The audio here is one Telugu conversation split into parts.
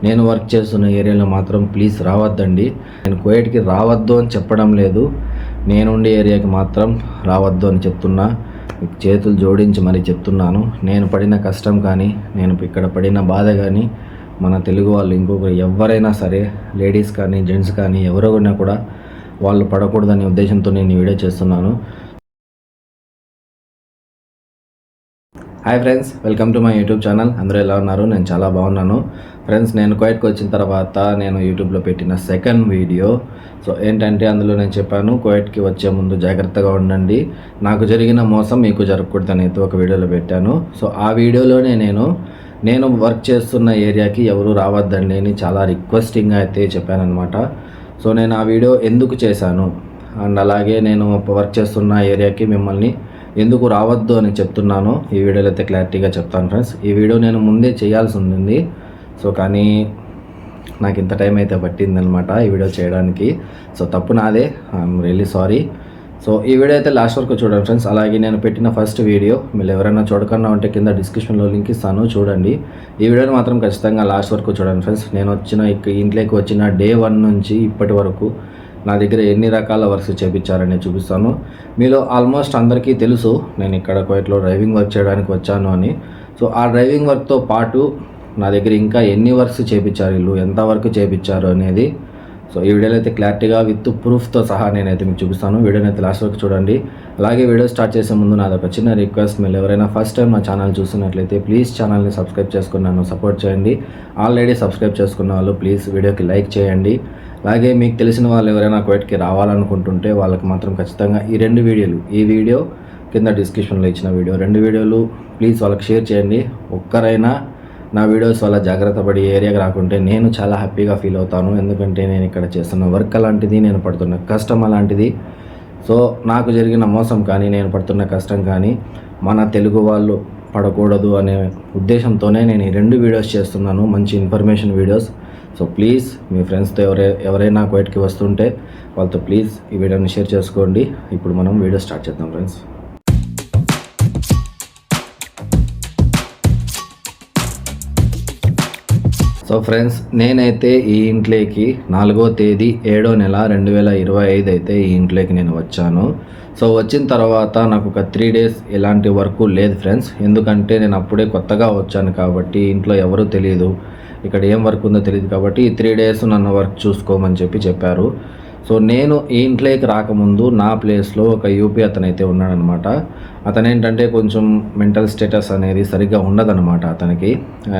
నేను వర్క్ చేస్తున్న ఏరియాలో మాత్రం ప్లీజ్ రావద్దండి. నేను కువైట్కి రావద్దు అని చెప్పడం లేదు, నేనుండే ఏరియాకి మాత్రం రావద్దు అని చెప్తున్నా. చేతులు జోడించి మరీ చెప్తున్నాను. నేను పడిన కష్టం కానీ, నేను ఇక్కడ పడిన బాధ కానీ మన తెలుగు వాళ్ళు ఇంకొక ఎవరైనా సరే, లేడీస్ కానీ జెంట్స్ కానీ ఎవరైనా కూడా వాళ్ళు పడకూడదనే ఉద్దేశంతో నేను ఈ వీడియో చేస్తున్నాను. Hi friends, welcome to my YouTube channel. అందరూ ఎలా ఉన్నారు? నేను చాలా బాగున్నాను ఫ్రెండ్స్. నేను కువైట్కి వచ్చిన తర్వాత నేను యూట్యూబ్లో పెట్టిన సెకండ్ వీడియో. సో ఏంటంటే అందులో నేను చెప్పాను, కువైట్కి వచ్చే ముందు జాగ్రత్తగా ఉండండి, నాకు జరిగిన మోసం మీకు జరగకూడదని అయితే ఒక వీడియోలో పెట్టాను. సో ఆ వీడియోలోనే నేను వర్క్ చేస్తున్న ఏరియాకి ఎవరు రావద్దండి అని చాలా రిక్వెస్టింగ్గా అయితే చెప్పానన్నమాట. సో నేను ఆ వీడియో ఎందుకు చేశాను అండ్ అలాగే నేను వర్క్ చేస్తున్న ఏరియాకి మిమ్మల్ని ఎందుకు రావద్దు అని చెప్తున్నాను, ఈ వీడియోలో అయితే క్లారిటీగా చెప్తాను ఫ్రెండ్స్. ఈ వీడియో నేను ముందే చేయాల్సి ఉంది, సో కానీ నాకు ఇంత టైం అయితే పట్టిందనమాట ఈ వీడియో చేయడానికి. సో తప్పు నాదే, ఐఎమ్ రియల్లీ సారీ. సో ఈ వీడియో అయితే లాస్ట్ వరకు చూడండి ఫ్రెండ్స్. అలాగే నేను పెట్టిన ఫస్ట్ వీడియో మీరు ఎవరైనా చూడకుండా ఉంటే కింద డిస్క్రిప్షన్లో లింక్ ఇస్తాను, చూడండి. ఈ వీడియోని మాత్రం ఖచ్చితంగా లాస్ట్ వరకు చూడండి ఫ్రెండ్స్. నేను ఇంట్లోకి వచ్చిన డే 1 నుంచి ఇప్పటి వరకు నా దగ్గర ఎన్ని రకాల వర్క్స్ చేయించారని చూపిస్తాను. మీలో ఆల్మోస్ట్ అందరికీ తెలుసు నేను ఇక్కడ కువైట్లో డ్రైవింగ్ వర్క్ చేయడానికి వచ్చాను అని. సో ఆ డ్రైవింగ్ వర్క్తో పాటు నా దగ్గర ఇంకా ఎన్ని వర్క్స్ చేయించారు, వీళ్ళు ఎంత వర్క్ చేయించారు అనేది సో ఈ వీడియోలో అయితే క్లారిటీగా విత్ ప్రూఫ్తో సహా నేనైతే మీకు చూపిస్తాను. వీడియోని అయితే లాస్ట్ వరకు చూడండి. అలాగే వీడియో స్టార్ట్ చేసే ముందు నాది ఒక చిన్న రిక్వెస్ట్, మీరు ఎవరైనా ఫస్ట్ టైం నా ఛానల్ చూస్తున్నట్లయితే ప్లీజ్ ఛానల్ని సబ్స్క్రైబ్ చేసుకుని నన్ను సపోర్ట్ చేయండి. ఆల్రెడీ సబ్స్క్రైబ్ చేసుకున్న వాళ్ళు ప్లీజ్ వీడియోకి లైక్ చేయండి. అలాగే మీకు తెలిసిన వాళ్ళు ఎవరైనా కువైట్కి రావాలనుకుంటుంటే వాళ్ళకి మాత్రం ఖచ్చితంగా ఈ 2 వీడియోలు, ఈ వీడియో కింద డిస్క్రిప్షన్లో ఇచ్చిన వీడియో, 2 వీడియోలు ప్లీజ్ వాళ్ళకి షేర్ చేయండి. ఒక్కరైనా నా వీడియోస్ వల్ల జాగ్రత్త పడి ఏరియాకి రాకుంటే నేను చాలా హ్యాపీగా ఫీల్ అవుతాను. ఎందుకంటే నేను ఇక్కడ చేస్తున్న వర్క్ అలాంటిది, నేను పడుతున్న కష్టం అలాంటిది. సో నాకు జరిగిన మోసం కానీ, నేను పడుతున్న కష్టం కానీ మన తెలుగు వాళ్ళు పడకూడదు అనే ఉద్దేశంతోనే నేను ఈ 2 వీడియోస్ చేస్తున్నాను, మంచి ఇన్ఫర్మేషన్ వీడియోస్. సో ప్లీజ్ మీ ఫ్రెండ్స్తో ఎవరైనా కువైట్కి వస్తుంటే వాళ్ళతో ప్లీజ్ ఈ వీడియోని షేర్ చేసుకోండి. ఇప్పుడు మనం వీడియో స్టార్ట్ చేద్దాం ఫ్రెండ్స్. సో ఫ్రెండ్స్, నేనైతే ఈ ఇంట్లోకి 4వ తేదీ 7వ నెల 2025 అయితే ఈ ఇంట్లోకి నేను వచ్చాను. సో వచ్చిన తర్వాత నాకు ఒక 3 డేస్ ఎలాంటి వర్క్ లేదు ఫ్రెండ్స్. ఎందుకంటే నేను అప్పుడే కొత్తగా వచ్చాను కాబట్టి ఇంట్లో ఎవరూ తెలియదు, ఇక్కడ ఏం వర్క్ ఉందో తెలియదు కాబట్టి ఈ 3 డేస్ నన్ను వర్క్ చూసుకోమని చెప్పారు. సో నేను ఈ ఇంట్లోకి రాకముందు నా ప్లేస్లో ఒక యూపీ అతనైతే ఉన్నాడనమాట. అతను ఏంటంటే కొంచెం మెంటల్ స్టేటస్ అనేది సరిగ్గా ఉండదన్నమాట. అతనికి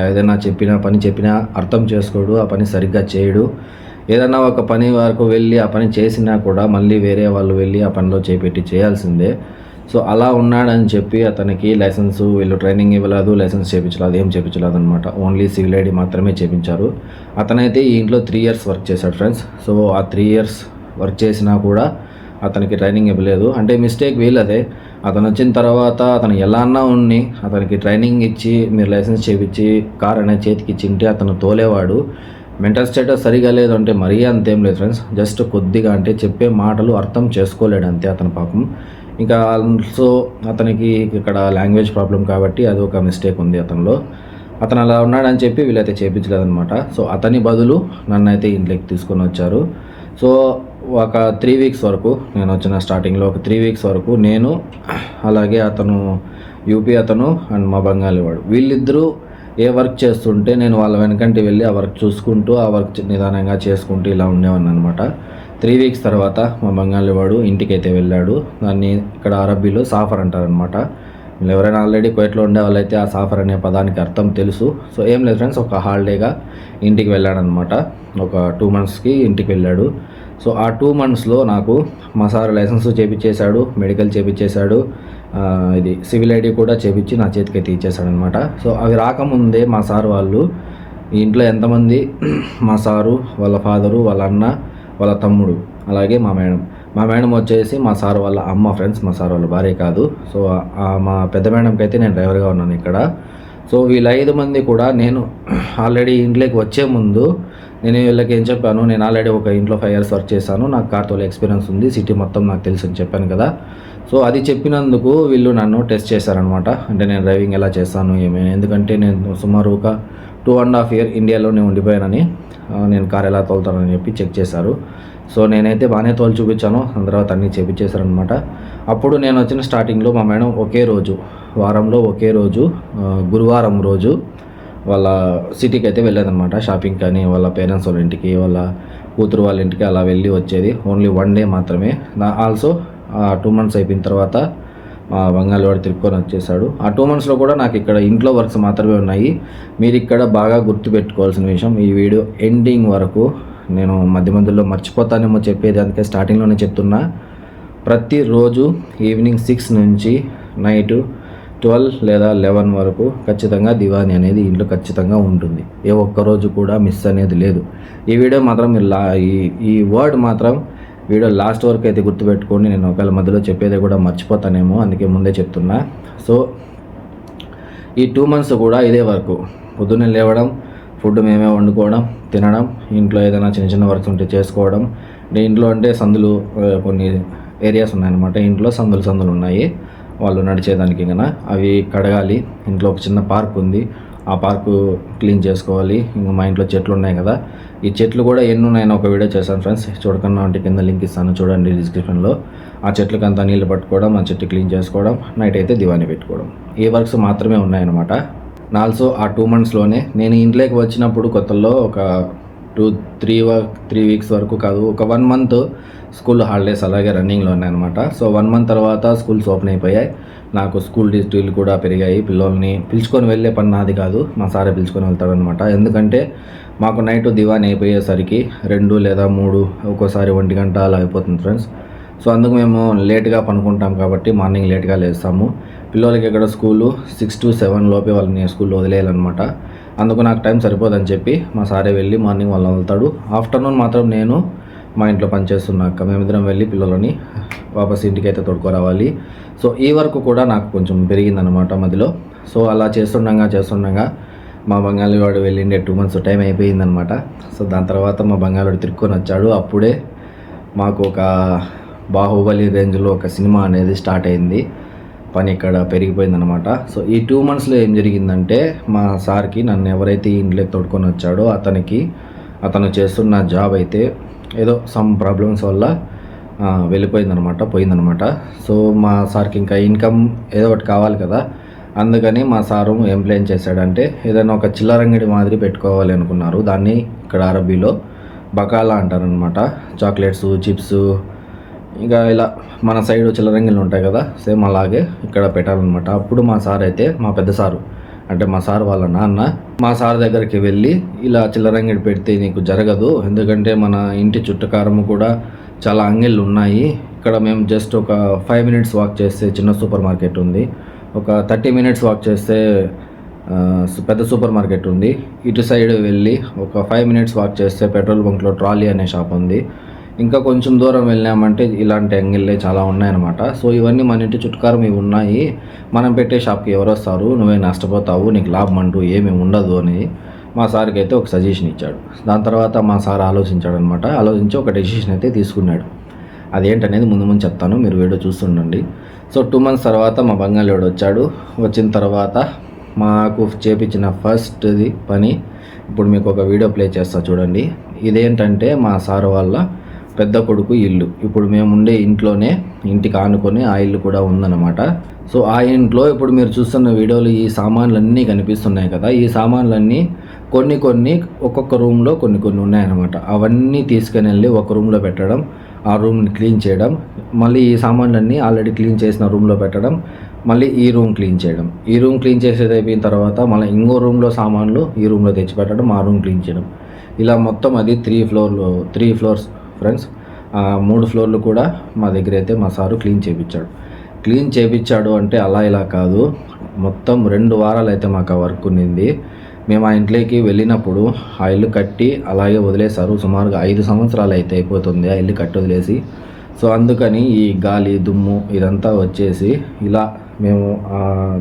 ఏదైనా పని చెప్పినా అర్థం చేసుకోడు, ఆ పని సరిగ్గా చేయడు. ఏదన్నా ఒక పని వరకు వెళ్ళి ఆ పని చేసినా కూడా మళ్ళీ వేరే వాళ్ళు వెళ్ళి ఆ పనిలో చేయాల్సిందే. సో అలా ఉన్నాడని చెప్పి అతనికి లైసెన్స్ వీళ్ళు ట్రైనింగ్ ఇవ్వలేదు, లైసెన్స్ చేయించలేదు, ఏం చేయించలేదు అనమాట. ఓన్లీ సివిల్ ఐడి మాత్రమే చేయించారు. అతనైతే ఈ ఇంట్లో 3 ఇయర్స్ వర్క్ చేశాడు ఫ్రెండ్స్. సో ఆ 3 ఇయర్స్ వర్క్ చేసినా కూడా అతనికి ట్రైనింగ్ ఇవ్వలేదు. అంటే మిస్టేక్ వీళ్ళదే. అతను వచ్చిన తర్వాత అతను ఎలా అన్నా అతనికి ట్రైనింగ్ ఇచ్చి మీరు లైసెన్స్ చేయించి కార్ అనేది చేతికి ఇచ్చింటే అతను తోలేవాడు. మెంటల్ స్టేటస్ సరిగా లేదు అంటే మరీ అంతేం లేదు ఫ్రెండ్స్, జస్ట్ కొద్దిగా అంటే చెప్పే మాటలు అర్థం చేసుకోలేడు అంతే అతను పాపం. ఇంకా ఆల్సో అతనికి ఇక్కడ లాంగ్వేజ్ ప్రాబ్లం కాబట్టి అది ఒక మిస్టేక్ ఉంది అతనిలో. అతను అలా ఉన్నాడని చెప్పి వీళ్ళైతే చేయించలేదన్నమాట. సో అతని బదులు నన్ను అయితే ఇంట్లోకి తీసుకొని వచ్చారు. సో ఒక 3 వీక్స్ వరకు నేను వచ్చిన స్టార్టింగ్లో ఒక 3 వీక్స్ వరకు నేను, అలాగే అతను యూపీ అతను అండ్ మా బెంగాలీ వాడు, వీళ్ళిద్దరూ ఏ వర్క్ చేస్తుంటే నేను వాళ్ళ వెనకంటి వెళ్ళి ఆ వర్క్ చూసుకుంటూ ఆ వర్క్ నిదానంగా చేసుకుంటూ ఇలా ఉండేవాడిని అనమాట. 3 వీక్స్ తర్వాత మా బెంగాలీ వాడు ఇంటికైతే వెళ్ళాడు. దాన్ని ఇక్కడ అరబ్బీలో సాఫర్ అంటారనమాట. మీరు ఎవరైనా ఆల్రెడీ కువైట్లో ఉండే వాళ్ళైతే ఆ సాఫర్ అనే పదానికి అర్థం తెలుసు. సో ఏం లేదు ఫ్రెండ్స్, ఒక హాలిడేగా ఇంటికి వెళ్ళాడనమాట. ఒక 2 మంత్స్కి ఇంటికి వెళ్ళాడు. సో ఆ 2 మంత్స్లో నాకు మా సార్ లైసెన్స్ చేయించేశాడు, మెడికల్ చేయించేశాడు, ఇది సివిల్ ఐడి కూడా చేయించి నా చేతికి అయితే ఇచ్చేసాడనమాట. సో అవి రాకముందే మా సార్ వాళ్ళు ఈ ఇంట్లో ఎంతమంది, మా సారు, వాళ్ళ ఫాదరు, వాళ్ళ అన్న, వాళ్ళ తమ్ముడు, అలాగే మా మేడం వచ్చేసి మా సార్ వాళ్ళ అమ్మ ఫ్రెండ్స్, మా సార్ వాళ్ళ భార్య కాదు. సో మా పెద్ద మేడంకి అయితే నేను డ్రైవర్గా ఉన్నాను ఇక్కడ. సో వీళ్ళ 5 మంది కూడా నేను ఆల్రెడీ ఇంట్లోకి వచ్చే ముందు నేను వీళ్ళకి ఏం చెప్పాను, నేను ఆల్రెడీ ఒక ఇంట్లో 5 ఇయర్స్ వర్క్ చేశాను, నాకు కార్ తోలే ఎక్స్పీరియన్స్ ఉంది, సిటీ మొత్తం నాకు తెలుసు అని చెప్పాను కదా. సో అది చెప్పినందుకు వీళ్ళు నన్ను టెస్ట్ చేశారనమాట. అంటే నేను డ్రైవింగ్ ఎలా చేస్తాను ఏమైనా, ఎందుకంటే నేను సుమారు ఒక 2.5 year ఇండియాలోనే ఉండిపోయానని నేను కార్ ఎలా తోలుతానని చెప్పి చెక్ చేశారు. సో నేనైతే బాగానే తోలు చూపించాను. దాని తర్వాత అన్నీ చేపించేశారనమాట. అప్పుడు నేను వచ్చిన స్టార్టింగ్లో మా మేడం ఒకే రోజు, వారంలో ఒకే రోజు, గురువారం రోజు వాళ్ళ సిటీకి అయితే వెళ్ళేదనమాట. షాపింగ్ కానీ వాళ్ళ పేరెంట్స్ వాళ్ళ ఇంటికి, వాళ్ళ కూతురు వాళ్ళ ఇంటికి అలా వెళ్ళి వచ్చేది. ఓన్లీ 1 day మాత్రమే. ఆల్సో 2 months అయిపోయిన తర్వాత మా బంగాళవాడు తిరుక్కొని వచ్చేసాడు. ఆ 2 monthsలో కూడా నాకు ఇక్కడ ఇంట్లో వర్క్స్ మాత్రమే ఉన్నాయి. మీరు ఇక్కడ బాగా గుర్తుపెట్టుకోవాల్సిన విషయం, ఈ వీడియో ఎండింగ్ వరకు నేను మధ్య మధ్యలో మర్చిపోతానేమో చెప్పేది, అందుకే స్టార్టింగ్లోనే చెప్తున్నా. ప్రతిరోజు ఈవినింగ్ 6 నుంచి నైట్ 12 లేదా 11 వరకు ఖచ్చితంగా దివానీ అనేది ఇంట్లో ఖచ్చితంగా ఉంటుంది. ఏ ఒక్కరోజు కూడా మిస్ అనేది లేదు. ఈ వీడియో మాత్రం మీరు ఈ వర్డ్ మాత్రం వీడియో లాస్ట్ వరకు అయితే గుర్తుపెట్టుకోండి. నేను ఒకవేళ మధ్యలో చెప్పేది కూడా మర్చిపోతానేమో, అందుకే ముందే చెప్తున్నా. సో ఈ 2 months కూడా ఇదే వర్క్. పొద్దున్నే లేవడం, ఫుడ్ మేమే వండుకోవడం, తినడం, ఇంట్లో ఏదైనా చిన్న చిన్న వర్క్స్ ఉంటే చేసుకోవడం. ఇంట్లో అంటే సందులు కొన్ని ఏరియాస్ ఉన్నాయన్నమాట. ఇంట్లో సందులు ఉన్నాయి వాళ్ళు నడిచేదానికి కన్నా, అవి కడగాలి. ఇంట్లో ఒక చిన్న పార్క్ ఉంది, ఆ పార్కు క్లీన్ చేసుకోవాలి. ఇంకా మా ఇంట్లో చెట్లు ఉన్నాయి కదా, ఈ చెట్లు కూడా ఎన్ని ఉన్నాయని ఒక వీడియో చేశాను ఫ్రెండ్స్. చూడకన్నా అంటే కింద లింక్ ఇస్తాను చూడండి డిస్క్రిప్షన్లో. ఆ చెట్లకి అంతా నీళ్ళు పట్టుకోవడం, ఆ చెట్టు క్లీన్ చేసుకోవడం, నైట్ అయితే దివానీ పెట్టుకోవడం, ఈ వర్క్స్ మాత్రమే ఉన్నాయన్నమాట. ఆల్సో ఆ 2 monthsలోనే నేను ఇంట్లోకి వచ్చినప్పుడు కొత్తలో ఒక 3 weeks వరకు కాదు, ఒక 1 month స్కూల్ హాలిడేస్ అలాగే రన్నింగ్లో ఉన్నాయన్నమాట. సో 1 month తర్వాత స్కూల్స్ ఓపెన్ అయిపోయాయి. నాకు స్కూల్ డ్యూటీలు కూడా పెరిగాయి. పిల్లల్ని పిలుచుకొని వెళ్ళే పని నాది కాదు, మా సారే పిలుచుకొని వెళ్తాడనమాట. ఎందుకంటే మాకు నైట్ దివానీ అయిపోయేసరికి 2 లేదా 3, ఒక్కోసారి 1 గంట అలా అయిపోతుంది ఫ్రెండ్స్. సో అందుకు మేము లేట్గా పనుకుంటాం కాబట్టి మార్నింగ్ లేట్గా లేస్తాము. పిల్లలకి ఇక్కడ స్కూలు 6 to 7 లోపే వాళ్ళని స్కూల్లో వదిలేయాలన్నమాట. అందుకు నాకు టైం సరిపోదని చెప్పి మా సారే వెళ్ళి మార్నింగ్ వాళ్ళని వెళ్తాడు. ఆఫ్టర్నూన్ మాత్రం నేను మా ఇంట్లో పనిచేస్తున్నాక మేమిద్దరం వెళ్ళి పిల్లలని వాపస్ ఇంటికి అయితే తోడుకోరావాలి. సో ఈ వరకు కూడా నాకు కొంచెం పెరిగిందనమాట మధ్యలో. సో అలా చేస్తుండగా మా బంగాళవాడు వెళ్ళిండే 2 months టైం అయిపోయిందనమాట. సో దాని తర్వాత మా బంగాళవాడు తిరుక్కొని వచ్చాడు. అప్పుడే మాకు ఒక బాహుబలి రేంజ్లో ఒక సినిమా అనేది స్టార్ట్ అయింది. పని ఇక్కడ పెరిగిపోయిందనమాట. సో ఈ 2 monthsలో ఏం జరిగిందంటే, మా సార్కి నన్ను ఎవరైతే ఇంట్లోకి తోడుకొని వచ్చాడో అతను చేస్తున్న జాబ్ అయితే ఏదో సమ్ ప్రాబ్లమ్స్ వల్ల పోయిందనమాట. సో మా సార్కి ఇంకా ఇన్కమ్ ఏదో ఒకటి కావాలి కదా, అందుకని మా సారు ఏం ప్లాన్ చేశాడంటే ఏదైనా ఒక చిల్లరంగడి మాదిరి పెట్టుకోవాలి అనుకున్నారు. దాన్ని ఇక్కడ అరబీలో బకాలా అంటారనమాట. చాక్లెట్స్, చిప్స్, ఇంకా ఇలా మన సైడ్ చిల్లరంగిలు ఉంటాయి కదా, సేమ్ అలాగే ఇక్కడ పెట్టాలన్నమాట. అప్పుడు మా సార్ అయితే, మా పెద్ద సారు అంటే మా సార్ వాళ్ళ నాన్న, మా సార్ దగ్గరికి వెళ్ళి ఇలా చిల్లరంగిడి పెడితే నీకు జరగదు, ఎందుకంటే మన ఇంటి చుట్టుకారము కూడా చాలా అంగిళ్ళు ఉన్నాయి. ఇక్కడ మేము జస్ట్ ఒక 5 minutes వాక్ చేస్తే చిన్న సూపర్ మార్కెట్ ఉంది, ఒక 30 minutes వాక్ చేస్తే పెద్ద సూపర్ మార్కెట్ ఉంది. ఇటు సైడ్ వెళ్ళి ఒక 5 minutes వాక్ చేస్తే పెట్రోల్ బంక్లో ట్రాలీ అనే షాప్ ఉంది. ఇంకా కొంచెం దూరం వెళ్ళామంటే ఇలాంటి అంగిళ్ళే చాలా ఉన్నాయన్నమాట. సో ఇవన్నీ మన ఇంటి చుట్టుకారం ఇవి ఉన్నాయి, మనం పెట్టే షాప్కి ఎవరు వస్తారు, నువ్వే నష్టపోతావు, నీకు లాభం అంటూ ఏమీ ఉండదు అని మా సార్కి అయితే ఒక సజెషన్ ఇచ్చాడు. దాని తర్వాత మా సార్ ఆలోచించి ఒక డెసిషన్ అయితే తీసుకున్నాడు. అదేంటనేది ముందు చెప్తాను, మీరు వీడియో చూస్తుండండి. సో 2 months తర్వాత మా బంగాళవాడు వచ్చాడు. వచ్చిన తర్వాత మాకు చేపించిన ఫస్ట్ది పని ఇప్పుడు మీకు ఒక వీడియో ప్లే చేస్తా చూడండి. ఇదేంటంటే మా సార్ వాళ్ళ పెద్ద కొడుకు ఇల్లు. ఇప్పుడు మేము ఉండే ఇంట్లోనే, ఇంటికి ఆనుకొని ఆ ఇల్లు కూడా ఉందన్నమాట. సో ఆ ఇంట్లో ఇప్పుడు మీరు చూస్తున్న వీడియోలో ఈ సామాన్లన్నీ కనిపిస్తున్నాయి కదా, ఈ సామాన్లన్నీ కొన్ని ఒక్కొక్క రూమ్లో కొన్ని ఉన్నాయన్నమాట. అవన్నీ తీసుకుని వెళ్ళి ఒక రూమ్లో పెట్టడం, ఆ రూమ్ని క్లీన్ చేయడం, మళ్ళీ ఈ సామాన్లన్నీ ఆల్రెడీ క్లీన్ చేసిన రూమ్లో పెట్టడం, మళ్ళీ ఈ రూమ్ క్లీన్ చేయడం. ఈ రూమ్ క్లీన్ చేసేది అయిపోయిన తర్వాత మళ్ళీ ఇంకో రూమ్లో సామాన్లు ఈ రూమ్లో తెచ్చిపెట్టడం, ఆ రూమ్ క్లీన్ చేయడం. ఇలా మొత్తం అది 3 floors ఫ్రెండ్స్. 3 floorలు కూడా మా దగ్గర అయితే మా సారు క్లీన్ చేయించాడు అంటే అలా ఇలా కాదు, మొత్తం 2 వారాలు అయితే మాకు ఆ వర్క్ ఉన్నింది. మేము ఆ ఇంట్లోకి వెళ్ళినప్పుడు ఆ ఇల్లు కట్టి అలాగే వదిలేశారు. సుమారుగా 5 సంవత్సరాలు అయితే అయిపోతుంది ఆ ఇల్లు కట్టి వదిలేసి. సో అందుకని ఈ గాలి, దుమ్ము ఇదంతా వచ్చేసి ఇలా మేము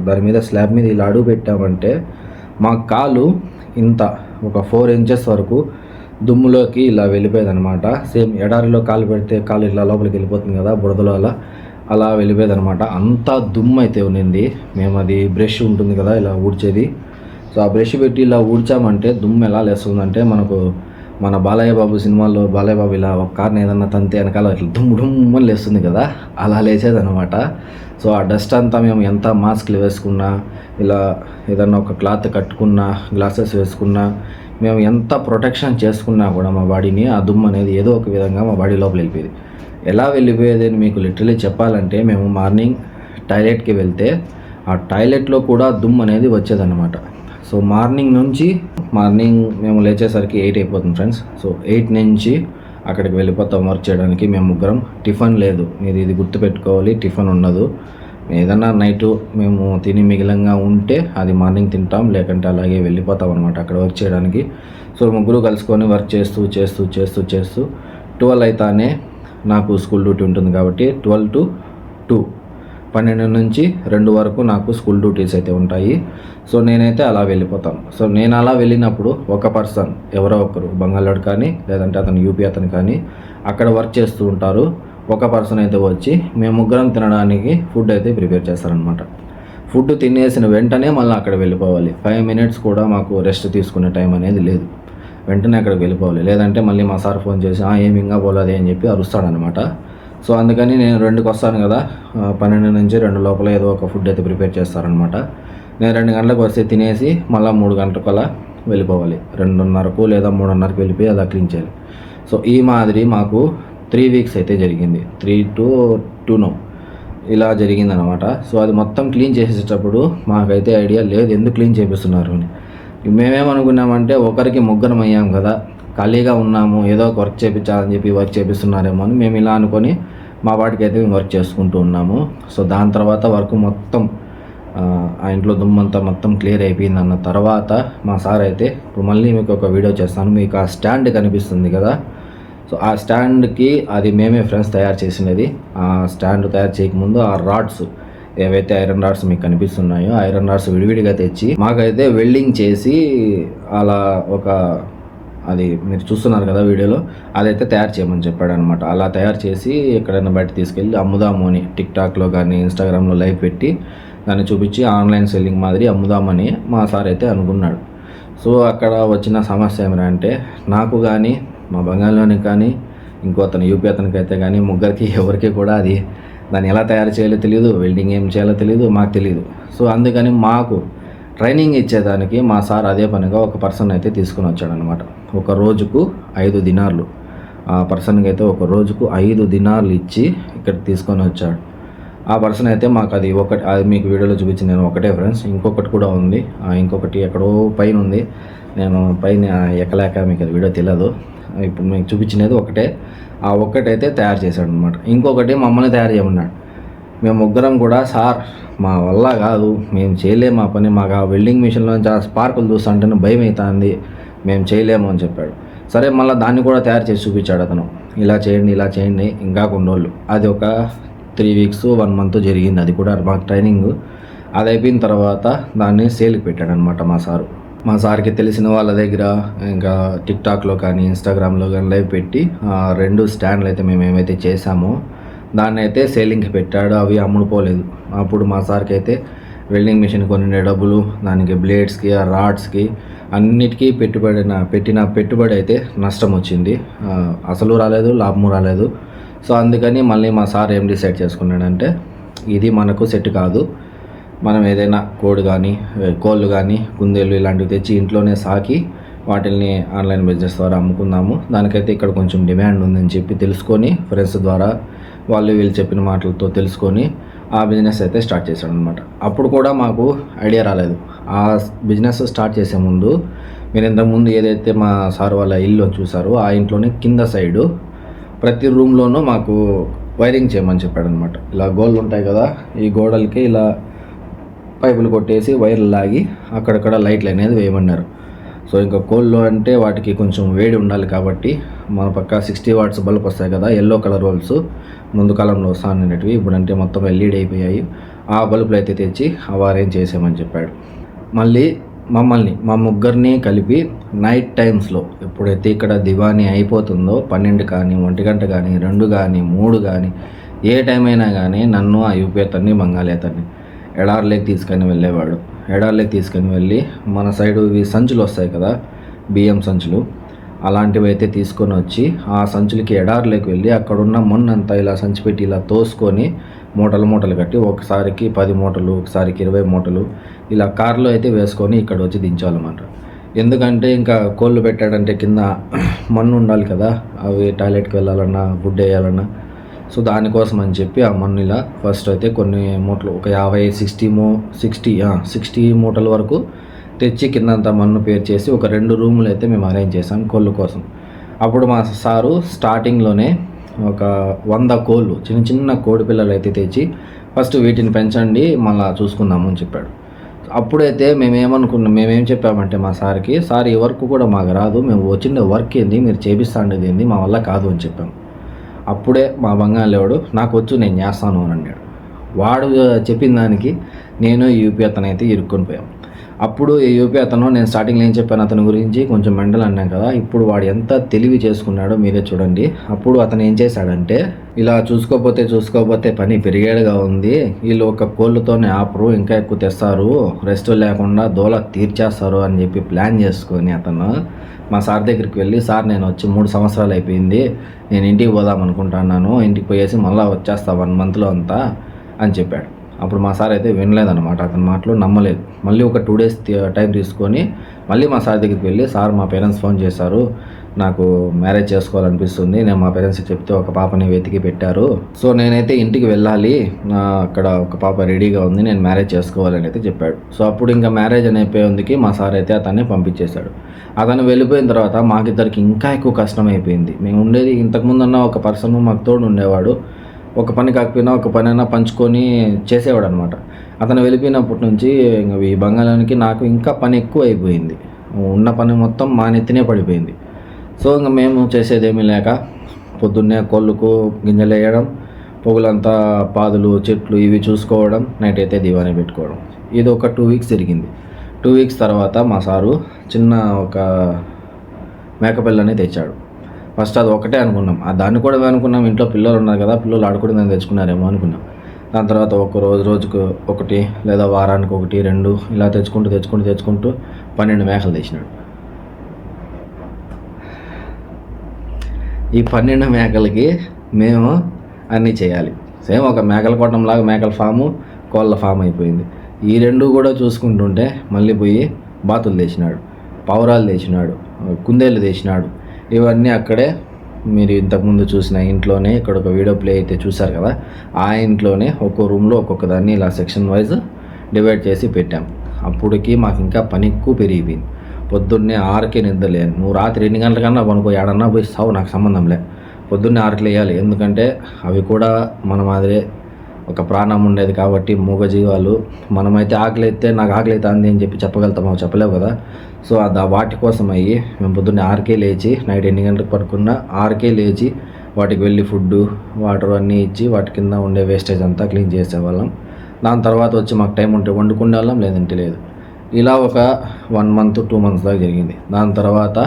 దాని మీద స్లాబ్ మీద ఇలా అడుగు పెట్టామంటే మా కాలు ఇంత ఒక 4 inches వరకు దుమ్ములోకి ఇలా వెళ్ళిపోయేదనమాట. సేమ్ ఎడారిలో కాలు పెడితే కాలు ఇలా లోపలికి వెళ్ళిపోతుంది కదా, బురదలో అలా వెళ్ళిపోయేదనమాట. అంతా దుమ్ము అయితే ఉన్నింది. మేము అది బ్రష్ ఉంటుంది కదా ఇలా ఊడ్చేది, సో ఆ బ్రష్ పెట్టి ఇలా ఊడ్చామంటే దుమ్ము ఎలా లేస్తుందంటే మనకు మన బాలయ్య బాబు సినిమాల్లో బాలయ్య బాబు ఇలా ఒక కార్ని ఏదన్నా తంతే వెనకాల ఇట్లా దుమ్ము డుమ్మని లేస్తుంది కదా, అలా లేచేదనమాట. సో ఆ డస్ట్ అంతా మేము ఎంత మాస్క్లు వేసుకున్నా, ఇలా ఏదన్నా ఒక క్లాత్ కట్టుకున్నా, గ్లాసెస్ వేసుకున్నా, మేము ఎంత ప్రొటెక్షన్ చేసుకున్నా కూడా మా బాడీని ఆ దుమ్ము అనేది ఏదో ఒక విధంగా మా బాడీ లోపల వెళ్ళిపోయేది. ఎలా వెళ్ళిపోయేది అని మీకు లిటరలీ చెప్పాలంటే, మేము మార్నింగ్ టాయిలెట్కి వెళ్తే ఆ టాయిలెట్లో కూడా దుమ్ము అనేది వచ్చేదన్నమాట. సో మార్నింగ్ మేము లేచేసరికి 8 అయిపోతుంది ఫ్రెండ్స్. సో 8 నుంచి అక్కడికి వెళ్ళిపోతాం వర్క్ చేయడానికి. మేము ముగ్గురం. టిఫిన్ లేదు, మీరు ఇది గుర్తుపెట్టుకోవాలి, టిఫిన్ ఉండదు. ఏదన్నా నైటు మేము తిని మిగిలంగా ఉంటే అది మార్నింగ్ తింటాం, లేకంటే అలాగే వెళ్ళిపోతాం అనమాట అక్కడ వర్క్ చేయడానికి. సో ముగ్గురు కలుసుకొని వర్క్ చేస్తూ 12 అయితేనే నాకు స్కూల్ డ్యూటీ ఉంటుంది కాబట్టి 12 to 2, 12 నుంచి 2 వరకు నాకు స్కూల్ డ్యూటీస్ అయితే ఉంటాయి. సో నేనైతే అలా వెళ్ళిపోతాను. సో నేను అలా వెళ్ళినప్పుడు ఒక పర్సన్, ఎవరో ఒకరు బంగాళాడు కానీ లేదంటే అతను యూపీ అతను కానీ అక్కడ వర్క్ చేస్తూ ఉంటారు. ఒక పర్సన్ అయితే వచ్చి మేము ముగ్గురం తినడానికి ఫుడ్ అయితే ప్రిపేర్ చేస్తారనమాట. ఫుడ్ తినేసిన వెంటనే మళ్ళీ అక్కడ వెళ్ళిపోవాలి. 5 minutes కూడా మాకు రెస్ట్ తీసుకునే టైం అనేది లేదు, వెంటనే అక్కడికి వెళ్ళిపోవాలి. లేదంటే మళ్ళీ మా సార్ ఫోన్ చేసి ఏమి ఇంకా పోలేదే అని చెప్పి అరుస్తాడనమాట. సో అందుకని నేను 2కి వస్తాను కదా, 12 నుంచి 2 లోపల ఏదో ఒక ఫుడ్ అయితే ప్రిపేర్ చేస్తారనమాట. నేను 2 గంటలకు వస్తే తినేసి మళ్ళీ 3 గంటలకు అలా వెళ్ళిపోవాలి. 2:30కు లేదా 3:30కి వెళ్ళిపోయి అలా క్లీన్ చేయాలి. సో ఈ మాదిరి మాకు 3 weeks అయితే జరిగింది. 3 to 2 ఇలా జరిగిందనమాట. సో అది మొత్తం క్లీన్ చేసేటప్పుడు మాకైతే ఐడియా లేదు ఎందుకు క్లీన్ చేపిస్తున్నారు అని. మేమేమనుకున్నామంటే ఒకరికి ముగ్గురం అయ్యాం కదా, ఖాళీగా ఉన్నాము, ఏదో ఒక వర్క్ చేయించాలని చెప్పి వర్క్ చేపిస్తున్నారేమో అని మేము ఇలా అనుకొని మా వాటికి అయితే మేము వర్క్ చేసుకుంటూ ఉన్నాము. సో దాని తర్వాత వర్క్ మొత్తం ఆ ఇంట్లో దుమ్మంతా మొత్తం క్లియర్ అయిపోయింది అన్న తర్వాత మా సార్ అయితే, ఇప్పుడు మళ్ళీ మీకు ఒక వీడియో చేస్తాను, మీకు ఆ స్టాండ్ కనిపిస్తుంది కదా, సో ఆ స్టాండ్కి అది మేమే ఫ్రెండ్స్ తయారు చేసినది. ఆ స్టాండ్ తయారు చేయకముందు ఆ రాడ్స్ ఏవైతే ఐరన్ రాడ్స్ మీకు కనిపిస్తున్నాయో ఐరన్ రాడ్స్ విడివిడిగా తెచ్చి మాకైతే వెల్డింగ్ చేసి అలా ఒక, అది మీరు చూస్తున్నారు కదా వీడియోలో, అదైతే తయారు చేయమని చెప్పాడు అనమాట. అలా తయారు చేసి ఎక్కడైనా బయట తీసుకెళ్ళి అమ్ముదాము అని టిక్టాక్లో కానీ ఇన్స్టాగ్రామ్లో లైవ్ పెట్టి దాన్ని చూపించి ఆన్లైన్ సెల్లింగ్ మాదిరి అమ్ముదామని మా సార్ అయితే అనుకున్నాడు. సో అక్కడ వచ్చిన సమస్య ఏమిటంటే, నాకు కానీ మా బంగాళానికి కానీ ఇంకో అతను యూపీ అతనికి అయితే కానీ ముగ్గురికి ఎవరికి కూడా అది దాన్ని ఎలా తయారు చేయాలో తెలియదు, వెల్డింగ్ ఏం చేయాలో తెలియదు, మాకు తెలియదు. సో అందుకని మాకు ట్రైనింగ్ ఇచ్చేదానికి మా సార్ అదే పనిగా ఒక పర్సన్ అయితే తీసుకుని వచ్చాడనమాట. ఒక రోజుకు 5 దినార్లు, ఆ పర్సన్కి అయితే ఒక రోజుకు 5 దినార్లు ఇచ్చి ఇక్కడ తీసుకొని వచ్చాడు. ఆ పర్సన్ అయితే మాకు అది మీకు వీడియోలో చూపించింది నేను ఒకటే ఫ్రెండ్స్. ఇంకొకటి కూడా ఉంది, ఇంకొకటి ఎక్కడో పైన ఉంది, నేను పైన ఎక్కలేక మీకు అది వీడియో తెలియదు. ఇప్పుడు మీకు చూపించినది ఒకటే, ఆ ఒక్కటైతే తయారు చేశాడు అనమాట. ఇంకొకటి మమ్మల్ని తయారు చేయమన్నాడు. మేము ముగ్గురం కూడా, సార్ మా వల్ల కాదు, మేము చేయలేము ఆ పని, మాకు ఆ వెల్డింగ్ మిషన్లోంచి ఆ స్పార్కులు చూస్తుంటేనే భయం అవుతుంది, మేము చేయలేము అని చెప్పాడు. సరే మళ్ళీ దాన్ని కూడా తయారు చేసి చూపించాడు అతను, ఇలా చేయండి ఇంకా కొన్ని రోజులు. అది ఒక 3 weeks 1 month జరిగింది. అది కూడా మాకు ట్రైనింగ్. అది అయిపోయిన తర్వాత దాన్ని సేల్కి పెట్టాడు అనమాట మా సారు. మా సార్కి తెలిసిన వాళ్ళ దగ్గర ఇంకా టిక్టాక్లో కానీ ఇన్స్టాగ్రామ్లో కానీ లైవ్ పెట్టి 2 స్టాండ్లు అయితే మేము ఏమైతే చేసామో దాన్ని అయితే సేలింగ్కి పెట్టాడు. అవి అమ్ముడుపోలేదు. అప్పుడు మా సార్కి అయితే వెల్డింగ్ మిషన్ కొన్ని డబ్బులు, దానికి బ్లేడ్స్కి, ఆ రాడ్స్కి అన్నిటికీ పెట్టిన పెట్టుబడి అయితే నష్టం వచ్చింది. అసలు రాలేదు, లాభము రాలేదు. సో అందుకని మళ్ళీ మా సార్ ఏం డిసైడ్ చేసుకున్నాడంటే, ఇది మనకు సెట్ కాదు, మనం ఏదైనా కోళ్ళు కానీ కుందేళ్ళు ఇలాంటివి తెచ్చి ఇంట్లోనే సాకి వాటిల్ని ఆన్లైన్ బిజినెస్ ద్వారా అమ్ముకుందాము, దానికైతే ఇక్కడ కొంచెం డిమాండ్ ఉందని చెప్పి తెలుసుకొని ఫ్రెండ్స్ ద్వారా వీళ్ళు చెప్పిన మాటలతో తెలుసుకొని ఆ బిజినెస్ అయితే స్టార్ట్ చేశాడు అనమాట. అప్పుడు కూడా మాకు ఐడియా రాలేదు. ఆ బిజినెస్ స్టార్ట్ చేసే ముందు మీరు ఇంతకుముందు ఏదైతే మా సార్ వాళ్ళ ఇల్లు చూసారో ఆ ఇంట్లోనే కింద సైడు ప్రతి రూమ్లోనూ మాకు వైరింగ్ చేయమని చెప్పాడు అనమాట. ఇలా గోడలు ఉంటాయి కదా, ఈ గోడలకి ఇలా పైపులు కొట్టేసి వైర్లు లాగి అక్కడక్కడ లైట్లు అనేది వేయమన్నారు. సో ఇంకా కోళ్ళు అంటే వాటికి కొంచెం వేడి ఉండాలి కాబట్టి మన పక్క 60 watts బల్బ్ వస్తాయి కదా, ఎల్లో కలర్ బల్బ్స్, ముందు కాలంలో వస్తాననేటివి, ఇప్పుడంటే మొత్తం ఎల్ఈడి అయిపోయాయి. ఆ బల్బులు అయితే తెచ్చి అవి అరేంజ్ చేసామని చెప్పాడు. మళ్ళీ మా ముగ్గురిని కలిపి నైట్ టైమ్స్లో ఎప్పుడైతే ఇక్కడ దివానీ అయిపోతుందో 12 కానీ 1 గంట కానీ 2 కానీ 3 కానీ ఏ టైం అయినా కానీ నన్ను ఆ యూపీ అతన్ని బంగాళీ అతన్ని ఎడార్లేకి తీసుకొని వెళ్ళేవాడు. ఎడార్లోకి తీసుకొని వెళ్ళి మన సైడు ఇవి సంచులు వస్తాయి కదా, బియ్యం సంచులు, అలాంటివి అయితే తీసుకొని వచ్చి ఆ సంచులకి ఎడార్లోకి వెళ్ళి అక్కడున్న మొన్నంతా ఇలా సంచి పెట్టి ఇలా తోసుకొని మూటలు కట్టి ఒకసారికి 10 మూటలు, ఒకసారికి 20 మూటలు ఇలా కార్లో అయితే వేసుకొని ఇక్కడ వచ్చి దించాలన్నమాట. ఎందుకంటే ఇంకా కోళ్ళు పెట్టాడంటే కింద మన్ను ఉండాలి కదా, అవి టాయిలెట్కి వెళ్ళాలన్నా ఫుడ్ వేయాలన్నా. సో దానికోసం అని చెప్పి ఆ మన్ను ఇలా ఫస్ట్ అయితే కొన్ని మూటలు ఒక 60 మూటల వరకు తెచ్చి కిందంతా మన్ను పేరు చేసి ఒక 2 రూములు అయితే మేము అరేంజ్ చేసాం కోళ్ళ కోసం. అప్పుడు మా సారు స్టార్టింగ్లోనే ఒక 100 కోళ్ళు చిన్న కోడి పిల్లలు అయితే తెచ్చి ఫస్ట్ వీటిని పెంచండి మళ్ళీ చూసుకుందాము అని చెప్పాడు. అప్పుడైతే మేమేం చెప్పామంటే మా సార్కి, సార్ ఈ వర్క్ కూడా మాకు రాదు, మేము వచ్చిన వర్క్ ఏంది, మీరు చేపిస్తాండేది ఏంది, మా వల్ల కాదు అని చెప్పాము. అప్పుడే మా బంగాళేవాడు నాకు వచ్చు నేను చేస్తాను అని అన్నాడు. వాడు చెప్పిన దానికి నేను యూపీ అతను అయితే ఇరుక్కొని పోయాం. అప్పుడు ఈ యూపీ అతను నేను స్టార్టింగ్లో ఏం చెప్పాను అతని గురించి, కొంచెం మెంటల్ అన్నాం కదా, ఇప్పుడు వాడు ఎంత తెలివి చేసుకున్నాడో మీరే చూడండి. అప్పుడు అతను ఏం చేశాడంటే, ఇలా చూసుకోపోతే పని పెరిగేడుగా ఉంది, వీళ్ళు ఒక కోళ్ళతోనే ఆపరు, ఇంకా ఎక్కువ తెస్తారు, రెస్ట్ లేకుండా దోల తీర్చేస్తారు అని చెప్పి ప్లాన్ చేసుకొని అతను మా సార్ దగ్గరికి వెళ్ళి, సార్ నేను వచ్చి 3 సంవత్సరాలు అయిపోయింది, నేను ఇంటికి పోదాం అనుకుంటున్నాను, ఇంటికి పోయేసి మళ్ళీ వచ్చేస్తా 1 మంత్లో అంతా అని చెప్పాడు. అప్పుడు మా సార్ అయితే వినలేదన్నమాట, అతని మాటలు నమ్మలేదు. మళ్ళీ ఒక 2 డేస్ టైం తీసుకొని మళ్ళీ మా సార్ దగ్గరికి వెళ్ళి, సార్ మా పేరెంట్స్ ఫోన్ చేశారు, నాకు మ్యారేజ్ చేసుకోవాలనిపిస్తుంది, నేను మా పేరెంట్స్కి చెప్తే ఒక పాపని వెతికి పెట్టారు, సో నేనైతే ఇంటికి వెళ్ళాలి, అక్కడ ఒక పాప రెడీగా ఉంది, నేను మ్యారేజ్ చేసుకోవాలని అయితే చెప్పాడు. సో అప్పుడు ఇంకా మ్యారేజ్ అయిపోయేందుకు మా సార్ అయితే అతన్ని పంపించేశాడు. అతను వెళ్ళిపోయిన తర్వాత మాకిద్దరికి ఇంకా ఎక్కువ కష్టం అయిపోయింది. మేము ఉండేది ఇంతకుముందన్న ఒక పర్సన్ మాకు తోడు ఉండేవాడు, ఒక పని కాకపోయినా ఒక పని అయినా పంచుకొని చేసేవాడు అనమాట. అతను వెళ్ళిపోయినప్పటి నుంచి ఇంకా ఈ బంగాళానికి నాకు ఇంకా పని ఎక్కువ అయిపోయింది, ఉన్న పని మొత్తం మా నెత్తినే పడిపోయింది. సో ఇంకా మేము చేసేదేమీ లేక పొద్దున్నే కోళ్ళకు గింజలు వేయడం, పొగులంతా పాదులు చెట్లు ఇవి చూసుకోవడం, నైట్ అయితే దివానీ పెట్టుకోవడం. ఇది ఒక 2 వీక్స్ జరిగింది. 2 వీక్స్ తర్వాత మా సారు చిన్న ఒక మేకపిల్లని తెచ్చాడు. ఫస్ట్ అది ఒకటే అనుకున్నాం, దాన్ని కూడా అనుకున్నాం ఇంట్లో పిల్లలు ఉన్నారు కదా, పిల్లలు ఆడుకుని దాన్ని తెచ్చుకున్నారేమో అనుకున్నాం. దాని తర్వాత రోజుకు ఒకటి లేదా వారానికి 1, 2 ఇలా తెచ్చుకుంటూ 12 మేకలు తెచ్చినాడు. ఈ 12 మేకలకి మేము అన్నీ చేయాలి. సేమ్ ఒక మేకల కొట్టంలాగా మేకల ఫాము, కోళ్ళ ఫామ్ అయిపోయింది. ఈ 2 కూడా చూసుకుంటుంటే మళ్ళీ పోయి బాతులు తెచ్చినాడు, పావురాలు తెచ్చినాడు, కుందేళ్ళు తెచ్చినాడు. ఇవన్నీ అక్కడే మీరు ఇంతకుముందు చూసిన ఇంట్లోనే ఇక్కడ ఒక వీడియో ప్లే అయితే చూసారు కదా, ఆ ఇంట్లోనే ఒక్కో రూమ్లో ఒక్కొక్క దాన్ని ఇలా సెక్షన్ వైజ్ డివైడ్ చేసి పెట్టాం. అప్పటికి మాకు ఇంకా పని ఎక్కువ పెరిగిపోయింది. పొద్దున్నే 6కే నిద్రలేను, నువ్వు రాత్రి 2 గంటల కన్నా పనుకో, ఏడన్నా పోయి సావు, నాకు సంబంధం లే, పొద్దున్నే 6కి లేయాలి. ఎందుకంటే అవి కూడా మన మాదిరే ఒక ప్రాణం ఉండేది కాబట్టి మూగజీవాలు. మనమైతే ఆకలి అయితే నాకు ఆకలి అవుతుంది అని చెప్పి చెప్పగలుగుతామో చెప్పలేవు కదా. సో వాటి కోసం అయ్యి మేము పొద్దున్నే 6కే లేచి నైట్ 8 గంటలకు పడుకున్నా 6కే లేచి వాటికి వెళ్ళి ఫుడ్డు వాటర్ అన్నీ ఇచ్చి వాటి కింద ఉండే వేస్టేజ్ అంతా క్లీన్ చేసేవాళ్ళం. దాని తర్వాత వచ్చి మాకు టైం ఉంటే వండుకునే వాళ్ళం, లేదంటే లేదు. ఇలా ఒక 1 మంత్ 2 మంత్స్ దాకా జరిగింది. దాని తర్వాత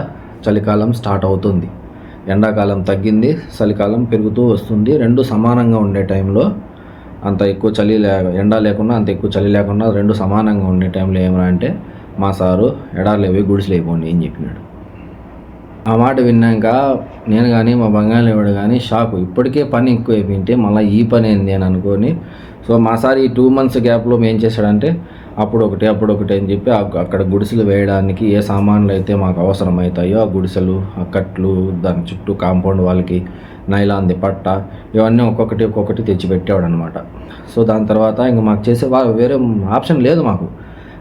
చలికాలం స్టార్ట్ అవుతుంది, ఎండాకాలం తగ్గింది, చలికాలం పెరుగుతూ వస్తుంది. 2 సమానంగా ఉండే టైంలో, అంత ఎక్కువ ఎండ లేకుండా అంత ఎక్కువ చలి లేకుండా 2 సమానంగా ఉండే టైంలో ఏమరా అంటే మా సారు ఎడార్లేవి గుడిసెలు అయిపోండి అని చెప్పినాడు. ఆ మాట విన్నాక నేను కానీ మా బంగాళేవాడు కానీ షాకు. ఇప్పటికే పని ఎక్కువ అయిపోయింటే మళ్ళీ ఈ పని ఏంది అని అనుకొని, సో మా సార్ ఈ 2 మంత్స్ గ్యాప్లో ఏం చేశాడంటే అప్పుడు ఒకటి అని చెప్పి అక్కడ గుడిసెలు వేయడానికి ఏ సామాన్లు అయితే మాకు అవసరం అవుతాయో ఆ గుడిసెలు, ఆ కట్లు, దాని చుట్టూ కాంపౌండ్ వాళ్ళకి నైలాంది పట్ట, ఇవన్నీ ఒక్కొక్కటి తెచ్చిపెట్టాడు అనమాట. సో దాని తర్వాత ఇంకా మాకు వేరే ఆప్షన్ లేదు, మాకు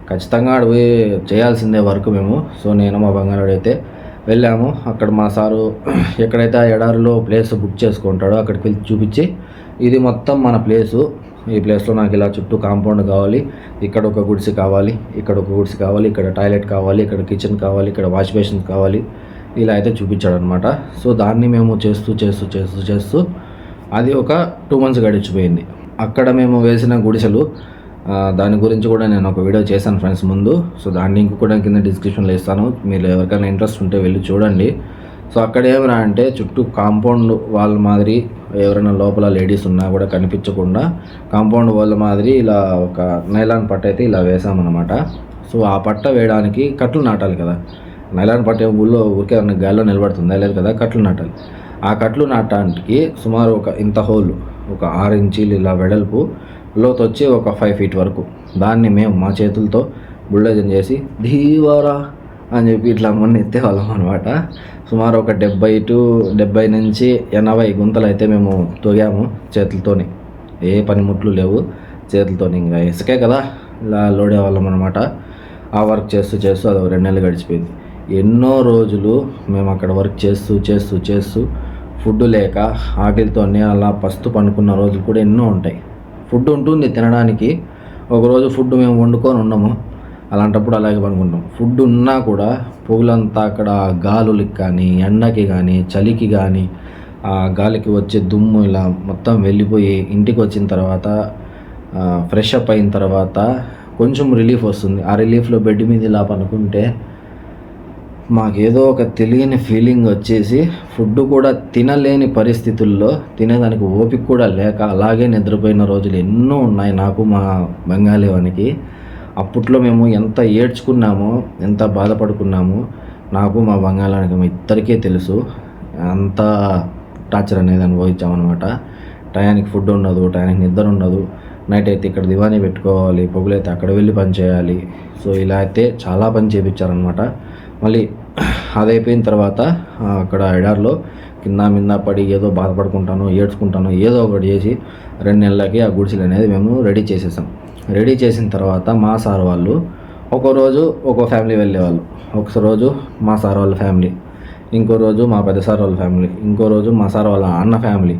ఖచ్చితంగా అడిగి చేయాల్సిందే వర్క్ మేము. సో నేను మా బంగారుడు అయితే వెళ్ళాము. అక్కడ మా సారు ఎక్కడైతే ఆ ఎడారిలో ప్లేస్ బుక్ చేసుకుంటాడో అక్కడికి వెళ్ళి చూపించి, ఇది మొత్తం మన ప్లేసు, ఈ ప్లేస్లో నాకు ఇలా చుట్టూ కాంపౌండ్ కావాలి, ఇక్కడ ఒక గుడిసె కావాలి, ఇక్కడ ఒక గుడిసె కావాలి, ఇక్కడ టాయిలెట్ కావాలి, ఇక్కడ కిచెన్ కావాలి, ఇక్కడ వాష్ బేసిన్ కావాలి, ఇలా అయితే చూపించాడు అనమాట. సో దాన్ని మేము చేస్తూ అది ఒక 2 మంత్స్ గడిచిపోయింది. అక్కడ మేము వేసిన గుడిసెలు, దాని గురించి కూడా నేను ఒక వీడియో చేశాను ఫ్రెండ్స్ ముందు. సో దాని లింక్ కూడా కింద డిస్క్రిప్షన్లో ఇస్తాను, మీరు ఎవరికైనా ఇంట్రెస్ట్ ఉంటే వెళ్ళి చూడండి. సో అక్కడ ఏమరా అంటే చుట్టూ కాంపౌండ్ వాళ్ళ మాదిరి ఎవరైనా లోపల లేడీస్ ఉన్నా కూడా కనిపించకుండా కాంపౌండ్ వాళ్ళ మాదిరి ఇలా ఒక నైలాన్ పట్ట అయితే ఇలా వేసామన్నమాట. సో ఆ పట్ట వేయడానికి కట్లు నాటాలి కదా, నైలాన్ పట్ట ఊళ్ళో ఊరికే గాల్లో నిలబడుతుందా లేదు కదా, కట్లు నాటాలి. ఆ కట్లు నాటడానికి సుమారు ఒక ఇంత హోల్, ఒక 6 ఇంచీలు ఇలా వెడల్పు, లోతు వచ్చి ఒక 5 ఫీట్ వరకు. దాన్ని మేము మా చేతులతో బుల్డోజన్ చేసి ధీవారా అని చెప్పి ఇట్లా మొన్న ఎత్తేవాళ్ళం అనమాట. సుమారు ఒక 70 నుంచి 80 గుంతలు అయితే మేము తోగాము చేతులతోని. ఏ పనిముట్లు లేవు, చేతులతోని ఇంకా ఇసుకే కదా ఇలా లోడేవాళ్ళం అనమాట. ఆ వర్క్ చేస్తూ అది 2 నెలలు గడిచిపోయింది. ఎన్నో రోజులు మేము అక్కడ వర్క్ చేస్తూ ఫుడ్ లేక ఆకలితోనే అలా పస్తు పనుకున్న రోజులు కూడా ఎన్నో ఉంటాయి. ఫుడ్ ఉంటుంది తినడానికి, ఒకరోజు ఫుడ్ మేము వండుకొని ఉన్నాము, అలాంటప్పుడు అలాగే పనుకుంటాం. ఫుడ్ ఉన్నా కూడా పొగులంతా అక్కడ గాలులకి కానీ, ఎండకి కానీ, చలికి కానీ, ఆ గాలికి వచ్చే దుమ్ము ఇలా మొత్తం వెళ్ళిపోయి ఇంటికి వచ్చిన తర్వాత ఫ్రెష్ అప్ అయిన తర్వాత కొంచెం రిలీఫ్ వస్తుంది. ఆ రిలీఫ్లో బెడ్ మీద ఇలా పనుకుంటే మాకేదో ఒక తెలియని ఫీలింగ్ వచ్చేసి ఫుడ్ కూడా తినలేని పరిస్థితుల్లో, తినేదానికి ఓపిక కూడా లేక అలాగే నిద్రపోయిన రోజులు ఎన్నో ఉన్నాయి నాకు, మా బెంగాలీ వానికి. అప్పట్లో మేము ఎంత ఏడ్చుకున్నామో, ఎంత బాధపడుకున్నామో నాకు మా బంగాళానికి ఇద్దరికీ తెలుసు. అంత టార్చర్ అనేది అనుభవించామన్నమాట. టయానికి ఫుడ్ ఉండదు, టయానికి నిద్ర ఉండదు. నైట్ అయితే ఇక్కడ దివానీ పెట్టుకోవాలి, పొగులైతే అక్కడ వెళ్ళి పని చేయాలి. సో ఇలా అయితే చాలా పని చేయించారనమాట. మళ్ళీ అదైపోయిన తర్వాత అక్కడ ఎడార్లో కింద మీద పడి ఏదో బాధపడుకుంటాను, ఏడ్చుకుంటాను, ఏదో ఒకటి చేసి 2 నెలలకి ఆ గుడిసెలు అనేది మేము రెడీ చేసేసాం. రెడీ చేసిన తర్వాత మా సార్ వాళ్ళు ఒకరోజు ఒక్కో ఫ్యామిలీ వెళ్ళేవాళ్ళు. ఒక రోజు మా సార్ వాళ్ళ ఫ్యామిలీ, ఇంకో రోజు మా పెద్ద సార్ వాళ్ళ ఫ్యామిలీ, ఇంకో రోజు మా సార్ వాళ్ళ అన్న ఫ్యామిలీ,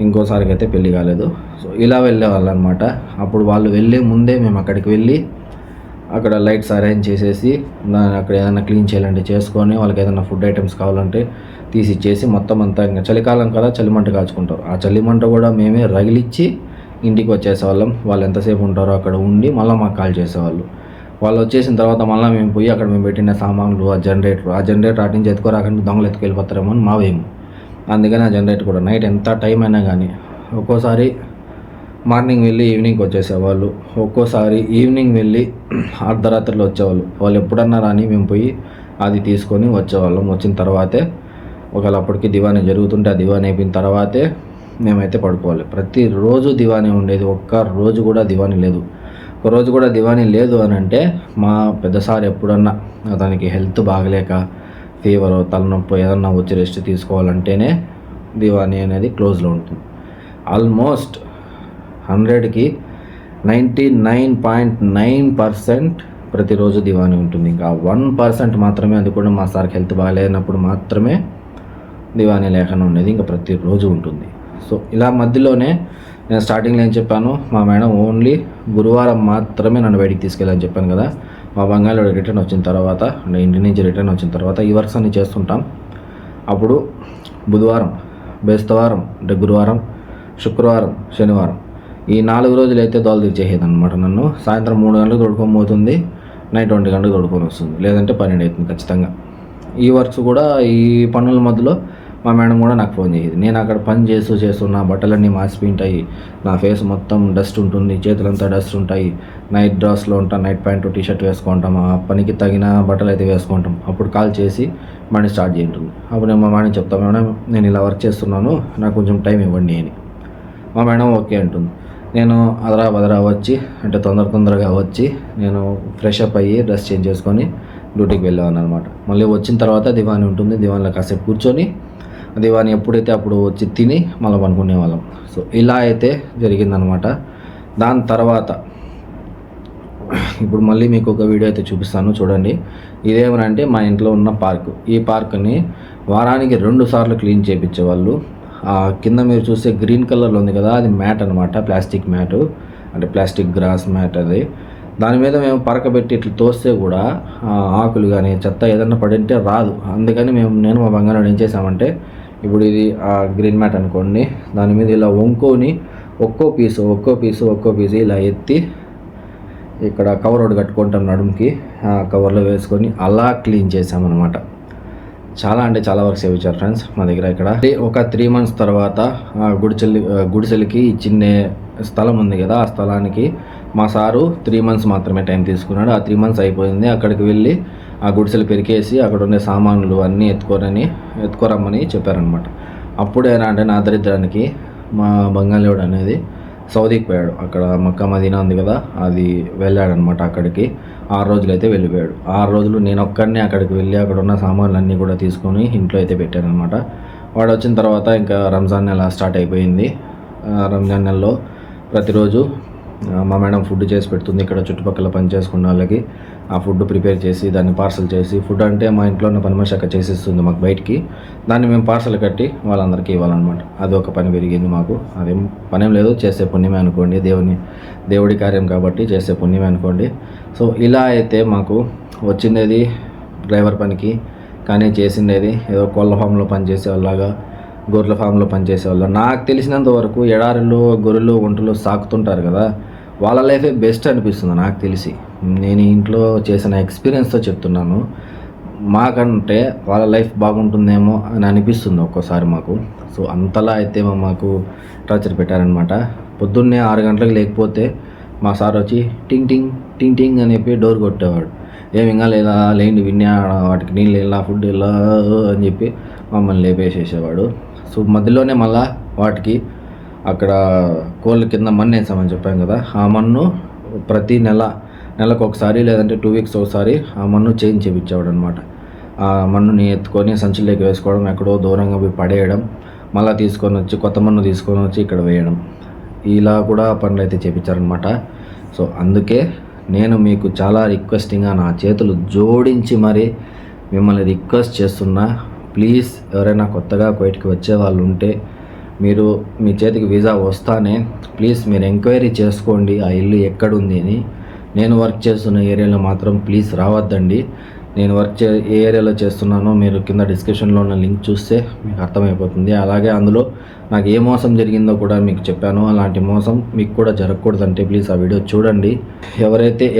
ఇంకోసారికి అయితే పెళ్ళి కాలేదు. సో ఇలా వెళ్ళేవాళ్ళు అనమాట. అప్పుడు వాళ్ళు వెళ్ళే ముందే మేము అక్కడికి వెళ్ళి అక్కడ లైట్స్ అరేంజ్ చేసేసి అక్కడ ఏదైనా క్లీన్ చేయాలంటే చేసుకొని, వాళ్ళకి ఏదైనా ఫుడ్ ఐటమ్స్ కావాలంటే తీసి ఇచ్చేసి మొత్తం అంతా, ఇంకా చలికాలం కదా చలిమంట కాచుకుంటారు, ఆ చలిమంట కూడా మేమే రగిలిచ్చి ఇంటికి వచ్చేసేవాళ్ళం. వాళ్ళు ఎంతసేపు ఉంటారో అక్కడ ఉండి మళ్ళీ మాకు కాల్ చేసేవాళ్ళు. వాళ్ళు వచ్చేసిన తర్వాత మళ్ళీ మేము పోయి అక్కడ మేము పెట్టిన సామాన్లు, ఆ జనరేటర్ అటు నుంచి ఎత్తుకోరాకంటే దొంగలు ఎత్తుకెళ్ళిపోతారేమో అని మా వేము. అందుకని ఆ జనరేటర్ కూడా నైట్ ఎంత టైం అయినా కానీ, ఒక్కోసారి మార్నింగ్ వెళ్ళి ఈవినింగ్కి వచ్చేసేవాళ్ళు, ఒక్కోసారి ఈవినింగ్ వెళ్ళి అర్ధరాత్రిలో వచ్చేవాళ్ళు. వాళ్ళు ఎప్పుడన్నా రాని మేము పోయి అది తీసుకొని వచ్చేవాళ్ళం. వచ్చిన తర్వాతే ఒకవేళ అప్పటికి దివానీ జరుగుతుంటే ఆ దివానీ అయిపోయిన తర్వాతే మేమైతే పడుకోవాలి. ప్రతిరోజు దివానీ ఉండేది, ఒక్క రోజు కూడా దివానీ లేదు. ఒక రోజు కూడా దివానీ లేదు అని అంటే మా పెద్ద సార్ ఎప్పుడన్నా అతనికి హెల్త్ బాగలేక ఫీవర్, తలనొప్పి ఏదన్నా వచ్చి రెస్ట్ తీసుకోవాలంటేనే దివానీ అనేది క్లోజ్లో ఉంటుంది. ఆల్మోస్ట్ 100కి 99.9% ప్రతిరోజు దివానీ ఉంటుంది. ఇంకా 1% మాత్రమే, అది కూడా మా సార్కి హెల్త్ బాగాలేనప్పుడు మాత్రమే దివానీ లేకుండా ఉండేది, ఇంకా ప్రతిరోజు ఉంటుంది. సో ఇలా మధ్యలోనే నేను స్టార్టింగ్లో ఏం చెప్పాను, మా మేడం ఓన్లీ గురువారం మాత్రమే నన్ను బయటికి తీసుకెళ్ళని చెప్పాను కదా. మా బంగాళీ రిటర్న్ వచ్చిన తర్వాత, అంటే ఇంటి నుంచి రిటర్న్ వచ్చిన తర్వాత ఈ వర్క్స్ అన్నీ చేస్తుంటాం. అప్పుడు బుధవారం, బేస్తవారం అంటే గురువారం, శుక్రవారం, శనివారం ఈ 4 రోజులు అయితే దోలు తీర్చేసేది అనమాట. నన్ను సాయంత్రం 3 గంటలకు తోడుకొని పోతుంది, నైట్ 1 గంటలకు తోడుకొని వస్తుంది, లేదంటే 12 అవుతుంది ఖచ్చితంగా. ఈ వర్క్స్ కూడా ఈ పనుల మధ్యలో మా మేడం కూడా నాకు ఫోన్ చేసేది. నేను అక్కడ పని చేస్తూ నా బట్టలన్నీ మాసిపోయింటాయి, నా ఫేస్ మొత్తం డస్ట్ ఉంటుంది, చేతులంతా డస్ట్ ఉంటాయి, నైట్ డ్రెస్లో ఉంటాం, నైట్ ప్యాంటు టీషర్ట్ వేసుకుంటాం, ఆ పనికి తగిన బట్టలు అయితే వేసుకుంటాం. అప్పుడు కాల్ చేసి మనీ స్టార్ట్ చేయంటుంది. అప్పుడు నేను మా మేడం చెప్తాను, మేడం నేను ఇలా వర్క్ చేస్తున్నాను, నాకు కొంచెం టైం ఇవ్వండి అని. మా మేడం ఓకే అంటుంది. నేను బదరా వచ్చి, అంటే తొందరగా వచ్చి నేను ఫ్రెష్ అప్ అయ్యి డ్రెస్ చేంజ్ చేసుకొని డ్యూటీకి వెళ్ళేవాను అనమాట. మళ్ళీ వచ్చిన తర్వాత దివానీ ఉంటుంది, దివానీలో కాసేపు కూర్చొని దివానీ ఎప్పుడైతే అప్పుడు వచ్చి తిని మళ్ళీ పనుకునేవాళ్ళం. సో ఇలా అయితే జరిగిందనమాట. దాని తర్వాత ఇప్పుడు మళ్ళీ మీకు ఒక వీడియో అయితే చూపిస్తాను, చూడండి. ఇదేమనంటే మా ఇంట్లో ఉన్న పార్కు. ఈ పార్క్ని వారానికి 2 సార్లు క్లీన్ చేయించేవాళ్ళు. కింద మీరు చూస్తే గ్రీన్ కలర్లో ఉంది కదా, అది మ్యాట్ అనమాట, ప్లాస్టిక్ మ్యాటు, అంటే ప్లాస్టిక్ గ్రాస్ మ్యాట్ అది. దాని మీద మేము పరకబెట్టి ఇట్లా తోస్తే కూడా ఆకులు కానీ చెత్త ఏదన్నా పడింటే రాదు. అందుకని నేను మా బంగారం ఏం చేసామంటే, ఇప్పుడు ఇది గ్రీన్ మ్యాట్ అనుకోండి, దాని మీద ఇలా వంకొని ఒక్కో పీసు ఇలా ఎత్తి ఇక్కడ కవర్ ఒకటి కట్టుకుంటాం నడుముకి, కవర్లో వేసుకొని అలా క్లీన్ చేసామన్నమాట. చాలా అంటే చాలా వరకు సేవ్ ఇచ్చారు ఫ్రెండ్స్ మా దగ్గర. ఇక్కడ ఒక 3 months తర్వాత గుడిసెలకి చిన్న స్థలం ఉంది కదా, ఆ స్థలానికి మా సారు 3 months మాత్రమే టైం తీసుకున్నాడు. ఆ 3 months అయిపోయింది. అక్కడికి వెళ్ళి ఆ గుడిసెలు పెరికేసి అక్కడ ఉండే సామాన్లు అన్నీ ఎత్తుకోరమ్మని చెప్పారనమాట. అప్పుడేనా అంటే నా దరిద్రానికి మా బంగాళీవుడు అనేది సౌదీకి పోయాడు. అక్కడ మక్కా మదీనా ఉంది కదా, అది వెళ్ళాడనమాట. అక్కడికి 6 రోజులు అయితే వెళ్ళిపోయాడు. 6 రోజులు నేను ఒక్కడినే అక్కడికి వెళ్ళి అక్కడ ఉన్న సామాన్లు అన్నీ కూడా తీసుకొని ఇంట్లో అయితే పెట్టానమాట. వాడు వచ్చిన తర్వాత ఇంకా రంజాన్ నెల స్టార్ట్ అయిపోయింది. రంజాన్ నెలలో ప్రతిరోజు మా మేడం ఫుడ్ చేసి పెడుతుంది. ఇక్కడ చుట్టుపక్కల పని చేసుకున్న వాళ్ళకి ఆ ఫుడ్ ప్రిపేర్ చేసి దాన్ని పార్సల్ చేసి, ఫుడ్ అంటే మా ఇంట్లో ఉన్న పని మనిషి అక్కడ చేసిస్తుంది మాకు బయటికి. దాన్ని మేము పార్సల్ కట్టి వాళ్ళందరికీ ఇవ్వాలన్నమాట. అది ఒక పని పెరిగింది మాకు. అదేం పనేం లేదు, చేసే పుణ్యమే అనుకోండి. దేవుడి కార్యం కాబట్టి చేసే పుణ్యమే అనుకోండి. సో ఇలా అయితే మాకు వచ్చిండేది డ్రైవర్ పనికి, కానీ చేసిండేది ఏదో కోళ్ళ ఫామ్లో పనిచేసేవాళ్ళగా, గొర్రెల ఫామ్లో పనిచేసేవాళ్ళు. నాకు తెలిసినంత వరకు ఎడారిలో గొర్రెలు ఒంటలు సాకుతుంటారు కదా, వాళ్ళ లైఫే బెస్ట్ అనిపిస్తుంది నాకు తెలిసి. నేను ఇంట్లో చేసిన ఎక్స్పీరియన్స్తో చెప్తున్నాను. మాకంటే వాళ్ళ లైఫ్ బాగుంటుందేమో అని అనిపిస్తుంది ఒక్కోసారి మాకు. సో అంతలా అయితే మాకు టార్చర్ పెట్టారనమాట. పొద్దున్నే 6 గంటలకు లేకపోతే మా సార్ వచ్చి టింగ్ టింగ్ టింగ్ టింగ్ అని చెప్పి డోర్ కొట్టేవాడు. ఏమి ఇంకా లేదా లేండి విన్నా, వాటికి నీళ్ళు వెళ్ళా, ఫుడ్ వెళ్ళా అని చెప్పి మమ్మల్ని లేపేసేసేవాడు. సో మధ్యలోనే మళ్ళీ వాటికి అక్కడ కోళ్ళ కింద మన్ను వేసామని చెప్పాను కదా, ఆ మన్ను ప్రతి నెలకు ఒకసారి లేదంటే 2 weeks ఒకసారి ఆ మన్ను చేంజ్ చేయించేవాడు అనమాట. ఆ మన్నుని ఎత్తుకొని సంచుల్లోకి వేసుకోవడం, ఎక్కడో దూరంగా పోయి పడేయడం, మళ్ళీ తీసుకొని వచ్చి కొత్త మన్ను తీసుకొని వచ్చి ఇక్కడ వేయడం, ఇలా కూడా పనులు అయితే చేయించారనమాట. సో అందుకే నేను మీకు చాలా రిక్వెస్టింగ్గా నా చేతులు జోడించి మరి మిమ్మల్ని రిక్వెస్ట్ చేస్తున్నా, ప్లీజ్ ఎవరైనా కొత్తగా కువైట్కి వచ్చే వాళ్ళు ఉంటే మీరు మీ చేతికి వీసా వస్తానే ప్లీజ్ మీరు ఎంక్వైరీ చేసుకోండి ఆ ఇల్లు ఎక్కడుంది అని. నేను వర్క్ చేస్తున్న ఏరియాలో మాత్రం ప్లీజ్ రావద్దండి. నేను ఏ ఏరియాలో చేస్తున్నానో మీరు కింద డిస్క్రిప్షన్లో ఉన్న లింక్ చూస్తే మీకు అర్థమైపోతుంది. అలాగే అందులో నాకు ఏ మోసం జరిగిందో కూడా మీకు చెప్పాను. అలాంటి మోసం మీకు కూడా జరగకూడదంటే ప్లీజ్ ఆ వీడియో చూడండి.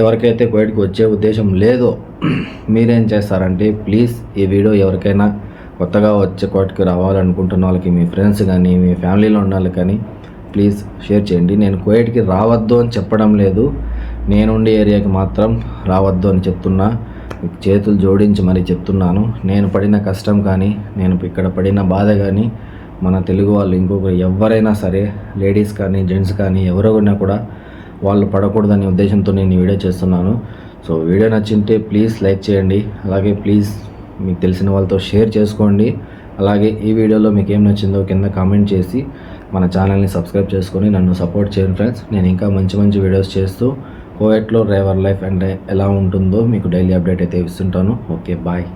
ఎవరికైతే కువైట్కి వచ్చే ఉద్దేశం లేదో మీరేం చేస్తారంటే ప్లీజ్ ఈ వీడియో ఎవరికైనా కొత్తగా వచ్చే కువైట్కి రావాలనుకుంటున్న వాళ్ళకి, మీ ఫ్రెండ్స్ కానీ మీ ఫ్యామిలీలో ఉన్న వాళ్ళకి కానీ ప్లీజ్ షేర్ చేయండి. నేను కువైట్కి రావద్దు అని చెప్పడం లేదు, నేనుండే ఏరియాకి మాత్రం రావద్దు అని చెప్తున్నా. చేతులు జోడించి మరీ చెప్తున్నాను. నేను పడిన కష్టం కానీ, నేను ఇక్కడ పడిన బాధ కానీ మన తెలుగు వాళ్ళు ఇంకొకరు ఎవరైనా సరే, లేడీస్ కానీ జెంట్స్ కానీ ఎవరైనా కూడా వాళ్ళు పడకూడదనే ఉద్దేశంతో నేను ఈ వీడియో చేస్తున్నాను. సో వీడియో నచ్చింటే ప్లీజ్ లైక్ చేయండి. అలాగే ప్లీజ్ మీకు తెలిసిన వాళ్ళతో షేర్ చేసుకోండి. అలాగే ఈ వీడియోలో మీకు ఏం నచ్చిందో కింద కామెంట్ చేసి మన ఛానల్ని సబ్స్క్రైబ్ చేసుకొని నన్ను సపోర్ట్ చేయండి ఫ్రెండ్స్. నేను ఇంకా మంచి వీడియోస్ చేస్తూ కువైట్లో డ్రైవర్ లైఫ్ అంటే ఎలా ఉంటుందో మీకు డైలీ అప్డేట్ అయితే ఇస్తుంటాను. Okay, bye.